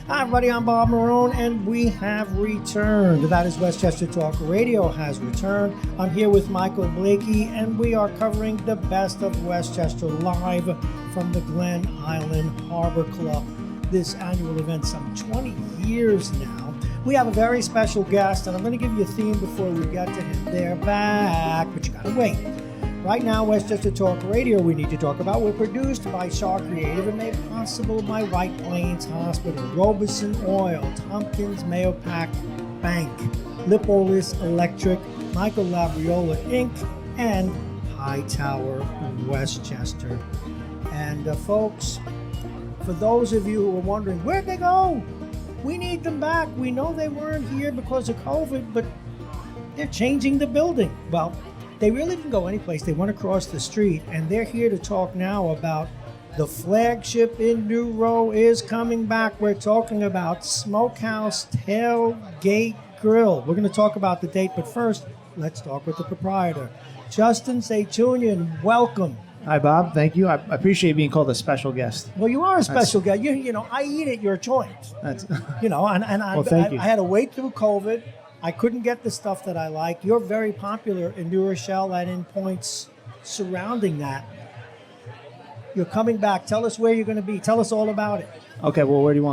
Hi everybody, I'm Bob Marone and we have returned. That is Westchester Talk Radio has returned. I'm here with Michael Blakey and we are covering the best of Westchester live from the Glen Island Harbor Club. This annual event, some 20 years now. We have a very special guest and I'm going to give you a theme before we get to him. They're back, but you gotta wait. Right now, Westchester Talk Radio, we need to talk about. We're produced by Shaw Creative and made possible by White Plains Hospital, Robeson Oil, Tompkins Mahopac Bank, Lipolis Electric, Michael Labriola Inc., and Hightower Westchester. And folks, for those of you who are wondering, where'd they go? We need them back. We know they weren't here because of COVID, but they're changing the building. Well, they really didn't go anyplace. They went across the street, and they're here to talk now about the flagship in New Row is coming back. We're talking about Smokehouse Tailgate Grill. We're going to talk about the date, but first, let's talk with the proprietor. Justin Zeytoonian, welcome. Hi, Bob. Thank you. I appreciate being called a special guest. Well, you are a special guest. You know, I eat at your joint. You know, and well, thank you. I had to wait through COVID. I couldn't get the stuff that I like. You're very popular in New Rochelle and in points surrounding that. You're coming back. Tell us where you're going to be. Tell us all about it. Okay, well, where do you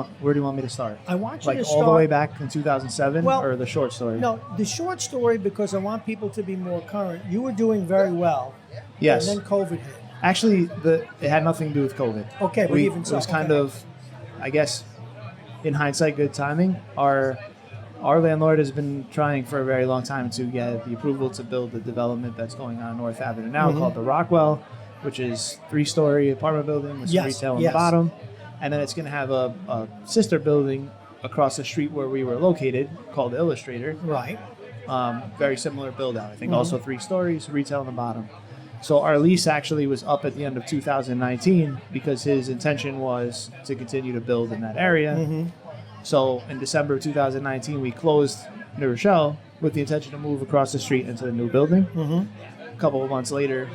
want me to start? I want you to start all the way back in 2007, or the short story? No, the short story, because I want people to be more current. You were doing very well. Yes. And then COVID hit. Actually, it had nothing to do with COVID. Okay, but even so. It was kind of, I guess, in hindsight, good timing. Our landlord has been trying for a very long time to get the approval to build the development that's going on North Avenue now called the Rockwell, which is 3-story apartment building with some retail on the bottom. And then it's going to have a sister building across the street where we were located called the Illustrator. Right. Very similar build out. I think also 3 stories, retail on the bottom. So our lease actually was up at the end of 2019 because his intention was to continue to build in that area. So in December of 2019, we closed New Rochelle with the intention to move across the street into the new building. A couple of months later,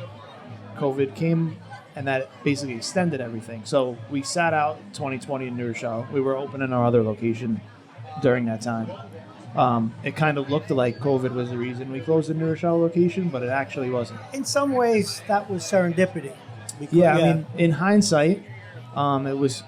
COVID came, and that basically extended everything. So we sat out 2020 in New Rochelle. We were opening our other location during that time. It kind of looked like COVID was the reason we closed the New Rochelle location, but it actually wasn't. In some ways, that was serendipity. I mean, in hindsight, it was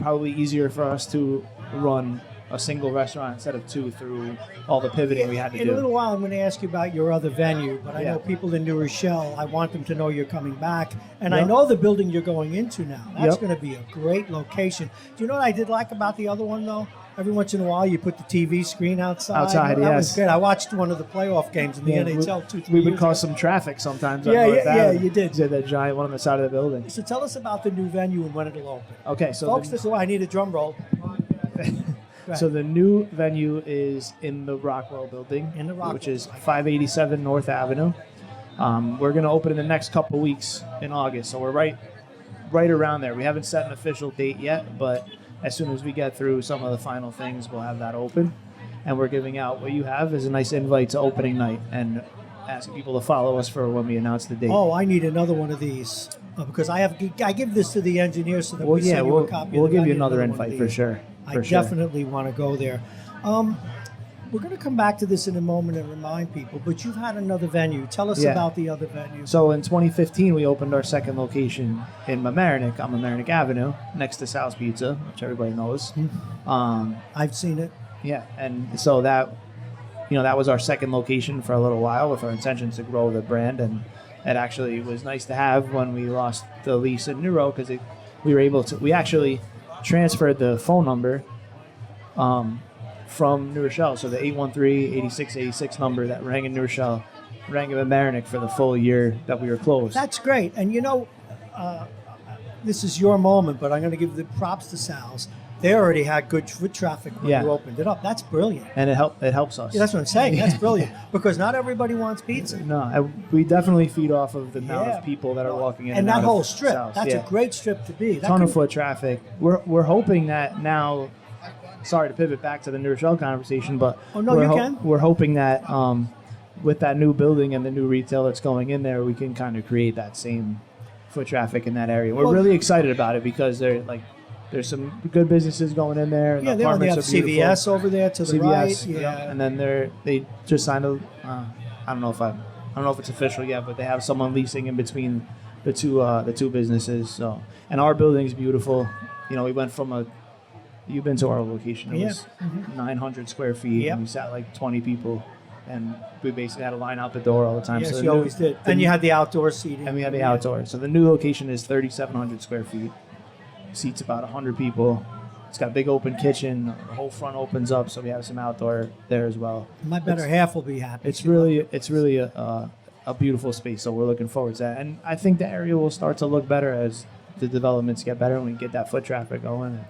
probably easier for us to run a single restaurant instead of 2 through all the pivoting we had to do. In a little while, I'm going to ask you about your other venue, but I know people in New Rochelle, I want them to know you're coming back. And I know the building you're going into now. That's going to be a great location. Do you know what I did like about the other one, though? Every once in a while, you put the TV screen outside. That was good. I watched one of the playoff games in the NHL 2-3 We would cause some traffic sometimes. Yeah, you did. You had that giant one on the side of the building. So tell us about the new venue and when it'll open. Okay, so folks, this is why I need a drum roll. So the new venue is in the Rockwell building, which is 587 North Avenue. We're going to open in the next couple weeks in August, so we're right around there. We haven't set an official date yet, but as soon as we get through some of the final things, we'll have that open. And we're giving out what you have is a nice invite to opening night and asking people to follow us for when we announce the date. Oh, I need another one of these because I give this to the engineers so that we send you a copy. We'll give you another invite for sure. I definitely want to go there. We're going to come back to this in a moment and remind people, but you've had another venue. Tell us about the other venue. So in 2015, we opened our second location in Mamaroneck on Mamaroneck Avenue, next to Sal's Pizza, which everybody knows. I've seen it. Yeah, and so that was our second location for a little while with our intentions to grow the brand, and it actually was nice to have when we lost the lease in New Row because we actually transferred the phone number from New Rochelle. So the 813-8686 number that rang in New Rochelle rang in Mamaroneck for the full year that we were closed. That's great. And this is your moment, but I'm going to give the props to Sal's. They already had good foot traffic when you opened it up. That's brilliant. And it helps us. Yeah, that's what I'm saying. That's brilliant. Because not everybody wants pizza. No, we definitely feed off of the amount of people that are walking in and that out whole of strip. South. That's a great strip to be. Ton of foot traffic. We're hoping that now, sorry to pivot back to the New Rochelle conversation, but we're hoping that with that new building and the new retail that's going in there, we can kind of create that same foot traffic in that area. We're really excited about it because they're like There's some good businesses going in there. Yeah, the they only have apartments are beautiful. CVS over there to the right. Yeah. And then they just signed a. I don't know if it's official yet, but they have someone leasing in between the two businesses. So, and our building's beautiful. You know, we went from you've been to our location. It was 900 square feet, and we sat like 20 people, and we basically had a line out the door all the time. Yes, so you always did. And you had the outdoor seating. And we had the outdoor. So the new location is 3,700 square feet. Seats about 100 people. It's got a big open kitchen. The whole front opens up, so we have some outdoor there as well. My better half will be happy. It's really a beautiful space, so we're looking forward to that. And I think the area will start to look better as the developments get better and we get that foot traffic going.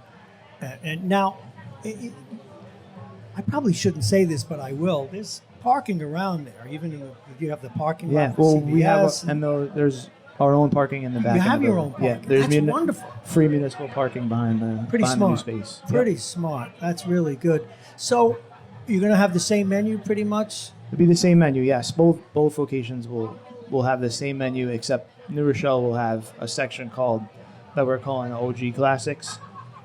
And now, I probably shouldn't say this, but I will. There's parking around there. You have the parking lot for CVS. We have, there's our own parking in the back. You have your own parking. Yeah, there's That's wonderful. Free municipal parking behind the new space. Pretty smart. That's really good. So you're going to have the same menu pretty much? It'll be the same menu, yes. Both locations will have the same menu, except New Rochelle will have a section that we're calling OG Classics.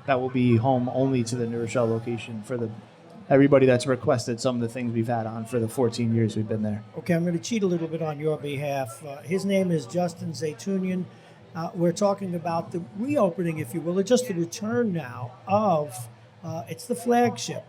That will be home only to the New Rochelle location for everybody that's requested some of the things we've had on for the 14 years we've been there. Okay, I'm going to cheat a little bit on your behalf. His name is Justin Zeytoonian. We're talking about the reopening, if you will, or just the return now of, it's the flagship,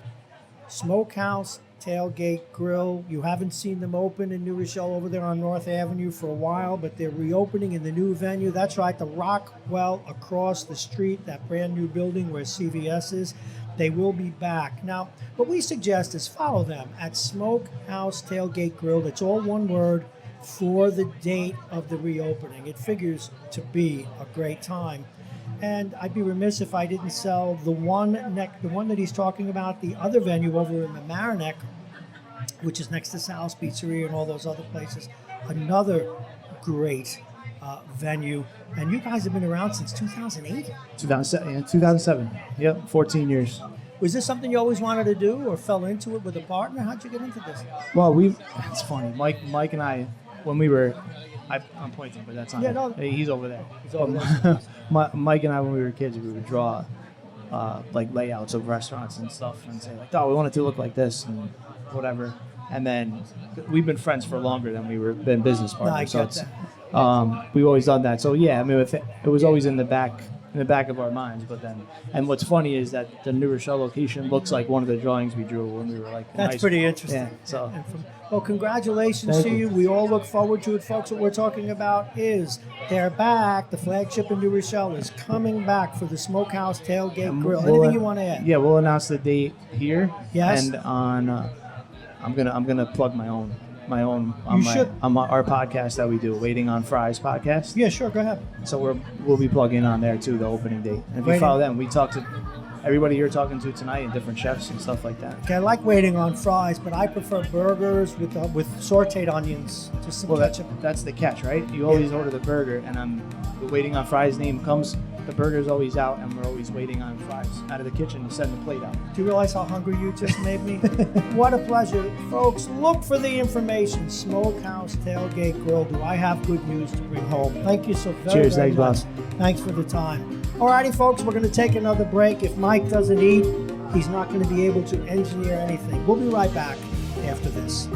Smokehouse, Tailgate Grill. You haven't seen them open in New Rochelle over there on North Avenue for a while, but they're reopening in the new venue. That's right, the Rockwell across the street, that brand new building where CVS is. They will be back. Now, what we suggest is follow them at Smokehouse Tailgate Grill. It's all one word for the date of the reopening. It figures to be a great time. And I'd be remiss if I didn't sell the one that he's talking about, the other venue over in the Mamaroneck, which is next to Sal's Pizzeria and all those other places. Another great venue. And you guys have been around since 2008? 2007. Yep, 14 years. Was this something you always wanted to do or fell into it with a partner? How'd you get into this? Well, it's funny. Mike and I, when we were, I'm pointing, but that's not him. No. He's over there. He's over there. Mike and I, when we were kids, we would draw like layouts of restaurants and stuff and say like, oh, we want it to look like this and whatever. And then we've been friends for longer than been business partners. No, I get that. We've always done that. So yeah, I mean, it was always in the back of our minds. But then, and what's funny is that the New Rochelle location looks like one of the drawings we drew when we were like. That's pretty interesting. Yeah. So. Well, congratulations to you. We all look forward to it, folks. What we're talking about is they're back. The flagship in New Rochelle is coming back for the Smokehouse Tailgate Grill. Anything you want to add? Yeah, we'll announce the date here. Yes. And on, I'm gonna plug my own on our podcast that we do, Waiting on Fries podcast. Yeah, sure. Go ahead. So we'll be plugging on there too, the opening date. And if you follow them, we talk to everybody you're talking to tonight and different chefs and stuff like that. Okay, I like Waiting on Fries, but I prefer burgers with sauteed onions. Just some ketchup. That's the catch, right? You always order the burger, and the Waiting on Fries name comes. The burger's always out, and we're always waiting on fries out of the kitchen to send the plate out. Do you realize how hungry you just made me? What a pleasure. Folks, look for the information. Smokehouse Tailgate Grill. Do I have good news to bring home? Thank you so very, Cheers, very thanks, much. boss. Thanks for the time. All righty, folks, we're going to take another break. If Mike doesn't eat, he's not going to be able to engineer anything. We'll be right back after this.